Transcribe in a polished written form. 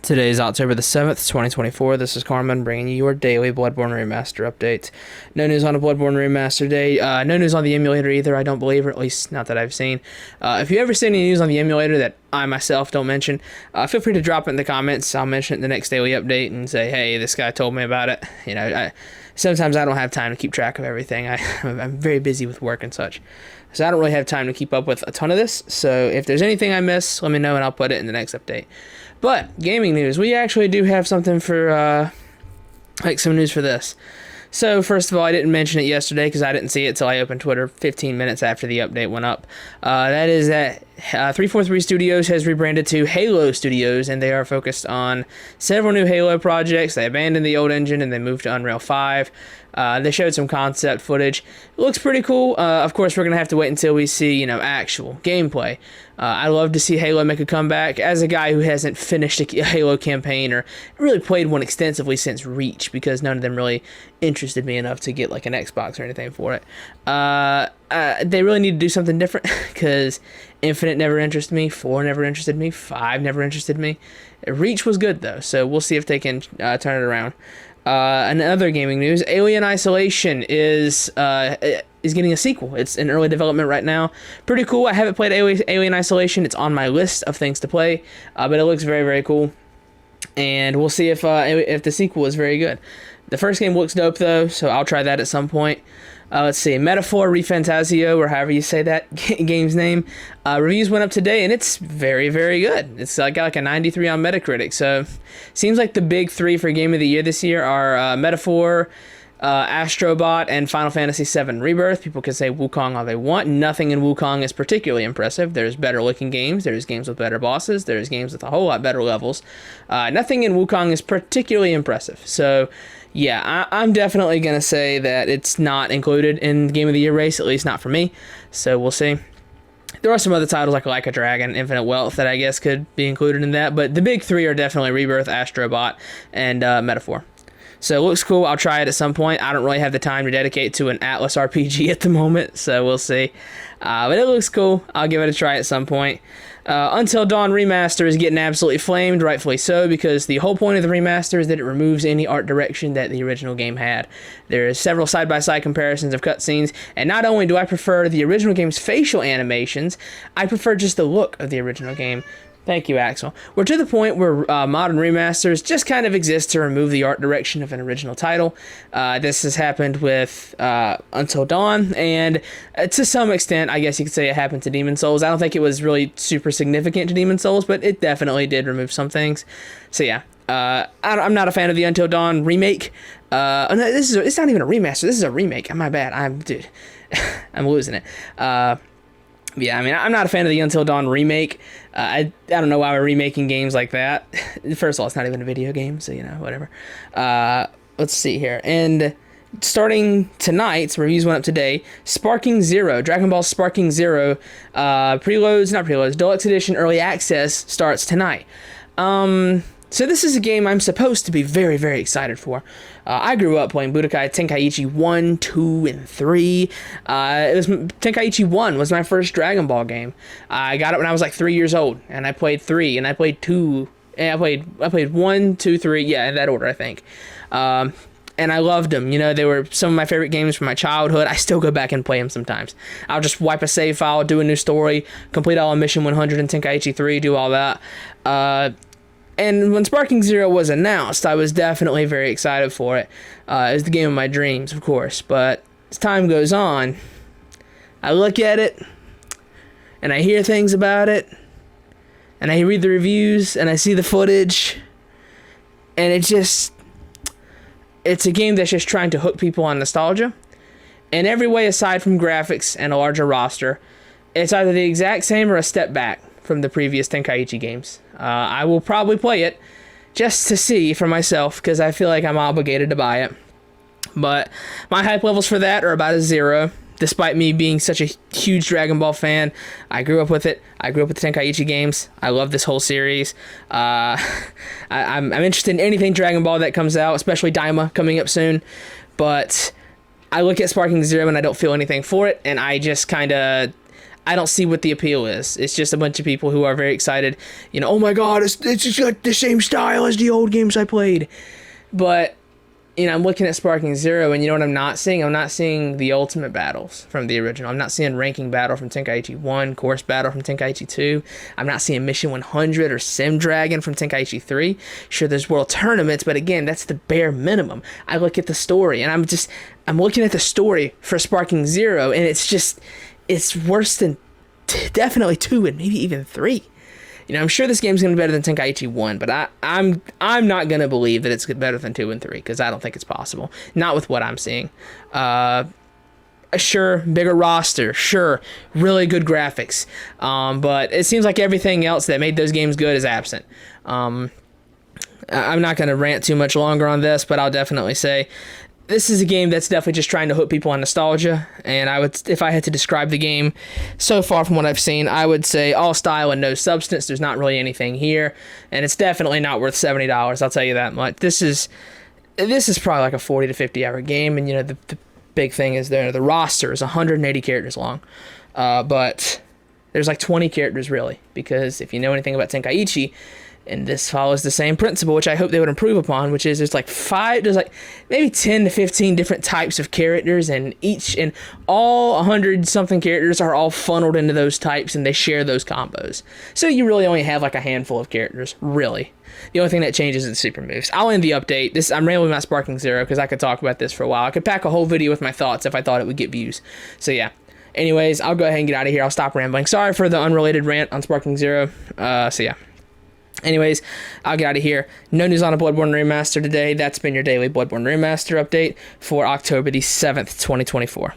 Today is October the 7th, 2024. This is Carmen bringing you your daily Bloodborne Remaster update. No news on a Bloodborne Remaster day. No news on the emulator either, I don't believe, or at least not that I've seen. If you ever see any news on the emulator that I myself don't mention, feel free to drop it in the comments. I'll mention it in the next daily update and say, hey, this guy told me about it. You know, sometimes I don't have time to keep track of everything. I'm very busy with work and such. So I don't really have time to keep up with a ton of this. So if there's anything I miss, let me know and I'll put it in the next update. But gaming news, we actually do have something for, some news for this. So first of all, I didn't mention it yesterday because I didn't see it till I opened Twitter 15 minutes after the update went up. That is that 343 Studios has rebranded to Halo Studios, and they are focused on several new Halo projects. They abandoned the old engine and they moved to Unreal 5. They showed some concept footage. It looks pretty cool. Of course, we're going to have to wait until we see, actual gameplay. I love to see Halo make a comeback. As a guy who hasn't finished a Halo campaign or really played one extensively since Reach, because none of them really interested me enough to get like an Xbox or anything for it. They really need to do something different because Infinite never interested me, 4 never interested me, 5 never interested me. Reach was good though, so we'll see if they can turn it around. Another gaming news, Alien Isolation is getting a sequel. It's in early development right now. Pretty cool. I haven't played Alien Isolation. It's on my list of things to play, but it looks very, very cool. And we'll see if the sequel is very good. The first game looks dope though, so I'll try that at some point. Let's see, Metaphor Refantasio, or however you say that game's name. Reviews went up today, and it's very, very good. It's got like a 93 on Metacritic, so seems like the big 3 for Game of the Year this year are Metaphor, Astrobot, and Final Fantasy VII Rebirth. People can say Wukong all they want. Nothing in Wukong is particularly impressive. There's better looking games. There's games with better bosses. There's games with a whole lot better levels. Nothing in Wukong is particularly impressive. So yeah, I'm definitely going to say that it's not included in the Game of the Year race, at least not for me. So we'll see. There are some other titles like a Dragon, Infinite Wealth that I guess could be included in that. But the big 3 are definitely Rebirth, Astrobot, and Metaphor. So it looks cool. I'll try it at some point. I don't really have the time to dedicate to an Atlas RPG at the moment, so we'll see. But it looks cool. I'll give it a try at some point. Until Dawn Remaster is getting absolutely flamed, rightfully so, because the whole point of the remaster is that it removes any art direction that the original game had. There are several side-by-side comparisons of cutscenes, and not only do I prefer the original game's facial animations, I prefer just the look of the original game. Thank you, Axel. We're to the point where modern remasters just kind of exist to remove the art direction of an original title. This has happened with Until Dawn, and to some extent, I guess you could say it happened to Demon's Souls. I don't think it was really super significant to Demon's Souls, but it definitely did remove some things. So yeah, I'm not a fan of the Until Dawn remake. No, it's not even a remaster. This is a remake. My bad. I'm losing it. Yeah, I mean, I'm not a fan of the Until Dawn remake. I don't know why we're remaking games like that. First of all, it's not even a video game, so, whatever. Let's see here. And starting tonight, reviews went up today, Sparking Zero, Dragon Ball Sparking Zero, Deluxe Edition Early Access starts tonight. So this is a game I'm supposed to be very, very excited for. I grew up playing Budokai Tenkaichi 1, 2, and 3. Tenkaichi 1 was my first Dragon Ball game. I got it when I was like 3 years old, and I played 3, and I played 2, and I played 1, 2, 3, yeah, in that order, I think. And I loved them. They were some of my favorite games from my childhood. I still go back and play them sometimes. I'll just wipe a save file, do a new story, complete all of Mission 100 in Tenkaichi 3, do all that. And when Sparking Zero was announced, I was definitely very excited for it. It was the game of my dreams, of course. But as time goes on, I look at it, and I hear things about it, and I read the reviews, and I see the footage, and it's a game that's just trying to hook people on nostalgia. In every way aside from graphics and a larger roster, it's either the exact same or a step back from the previous Tenkaichi games. I will probably play it just to see for myself because I feel like I'm obligated to buy it. But my hype levels for that are about a 0. Despite me being such a huge Dragon Ball fan, I grew up with it. I grew up with the Tenkaichi games. I love this whole series. I'm interested in anything Dragon Ball that comes out, especially Daima coming up soon. But I look at Sparking Zero and I don't feel anything for it, and I just kind of I don't see what the appeal is. It's just a bunch of people who are very excited. Oh my god, it's just got the same style as the old games I played. But I'm looking at Sparking Zero, and you know what I'm not seeing? I'm not seeing the ultimate battles from the original. I'm not seeing ranking battle from Tenkaichi 1, course battle from Tenkaichi 2. I'm not seeing Mission 100 or Sim Dragon from Tenkaichi 3. Sure, there's world tournaments, but again, that's the bare minimum. I look at the story, and I'm looking at the story for Sparking Zero, and it's worse than definitely 2 and maybe even 3. I'm sure this game's going to be better than Tenkaichi 1, but I'm not going to believe that it's better than 2 and 3, because I don't think it's possible. Not with what I'm seeing. Sure, bigger roster. Sure, really good graphics. But it seems like everything else that made those games good is absent. I'm not going to rant too much longer on this, but I'll definitely say this is a game that's definitely just trying to hook people on nostalgia, and if I had to describe the game so far from what I've seen, I would say all style and no substance. There's not really anything here, and it's definitely not worth $70. I'll tell you that much. This is probably like a 40 to 50 hour game, and the big thing is the roster is 180 characters long, but there's like 20 characters really, because if you know anything about Tenkaichi, and this follows the same principle, which I hope they would improve upon, which is there's like maybe 10 to 15 different types of characters, and all 100 something characters are all funneled into those types, and they share those combos. So you really only have like a handful of characters, really. The only thing that changes is the super moves. I'll end the update. I'm rambling about Sparking Zero because I could talk about this for a while. I could pack a whole video with my thoughts if I thought it would get views. So yeah. Anyways, I'll go ahead and get out of here. I'll stop rambling. Sorry for the unrelated rant on Sparking Zero. So yeah. Anyways, I'll get out of here. No news on a Bloodborne Remaster today. That's been your daily Bloodborne Remaster update for October the 7th, 2024.